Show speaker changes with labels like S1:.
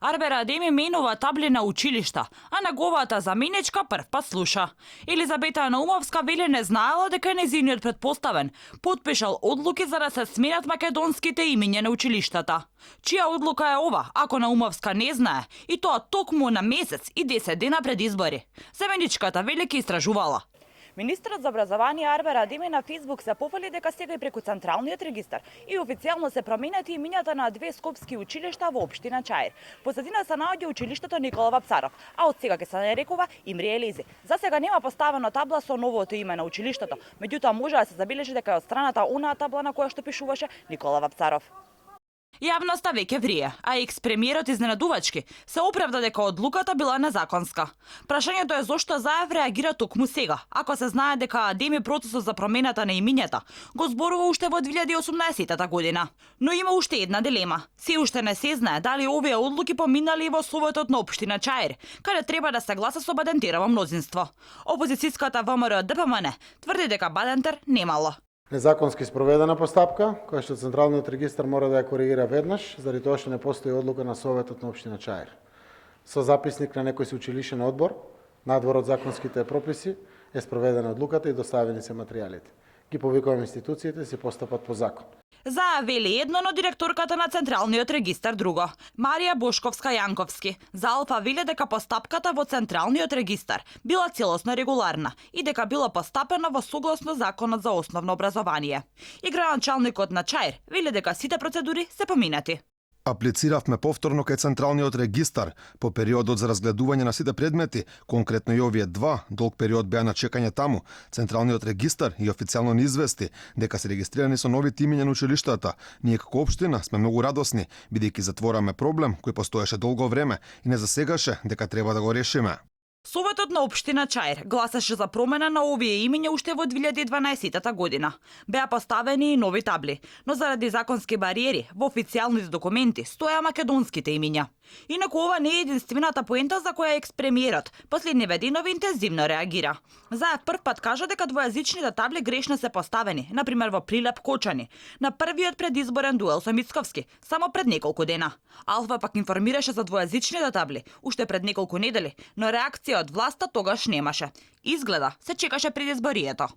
S1: Арбер Адеми менува табли на училишта, а неговата заменичка прв пат слуша. Елизабета Наумовска вели не знаела дека нејзиниот претпоставен потпишал одлуки за да се сменат македонските имиња на училиштата. Чија одлука е ова, ако Наумовска не знае, и тоа токму на месец и 10 дена пред избори? Заменичката вели ке истражувала. Министрот за образование Арбер Адеми на Фейсбук се пофали дека сега и преку Централниот регистар и официјално се променети имињата на две скопски училишта во општина Чаир. Позадина се наоѓа училиштето Никола Вапцаров, а од сега ќе се нарекува Имрие Елези. За сега нема поставено табла со новото име на училиштето, меѓутоа може да се забележи дека е од страната онаа табла на која што пишуваше Никола Вапцаров. Јавноста веќе врие, а екс-премиерот изненадувачки се оправда дека одлуката била незаконска. Прашањето е зошто Заев реагира токму сега, ако се знае дека Адеми процесот за промената на имињата го зборува уште во 2018 година. Но има уште една дилема. Се уште не се знае дали овие одлуки поминали во Советот на општина Чаир, каде треба да се гласа со Бадентерово мнозинство. Опозицијската ВМРО ДПМН тврди дека Бадентер немало
S2: незаконски спроведена постапка, која што Централниот регистар мора да ја коригира веднаш, заради тоа што не постои одлука на Советот на општина Чаир. Со записник на некој свеучилишен одбор, надвор од законските прописи, е спроведена одлуката и доставени се материјалите. Ги повикувам институциите се постапат по закон.
S1: Заев вели едно, но директорката на Централниот регистар друго. Марија Бошковска-Јанковски за Алфа вели дека постапката во Централниот регистар била целосно регуларна и дека била постапена во согласно Законот за основно образование. И граначалникот на Чаир вели дека сите процедури се поминати.
S3: Аплициравме повторно кај Централниот регистар по периодот за разгледување на сите предмети, конкретно и овие два, долг период беа на чекање таму. Централниот регистар и официјално ни извести дека се регистрирани со новите имиња на училиштата. Ние како општина сме многу радосни, бидејќи затвораме проблем кој постоеше долго време и не засегаше дека треба да го решиме.
S1: Советот на општина Чаир гласаше за промена на овие имиња уште во 2012 година. Беа поставени и нови табли, но заради законски бариери во официјалните документи стоја македонските имиња. Инаку ова не е единствената поента за која екс-премиерот последниве денови интензивно реагира. Заев прв пат кажа дека двојазичните табли грешно се поставени, например во Прилеп Кочани, на првиот предизборен дуел со Мицковски, само пред неколку дена. Алфа пак информираше за двојазичните табли уште пред неколку недели, но реакција од власта тогаш немаше. Изгледа се чекаше предизборието.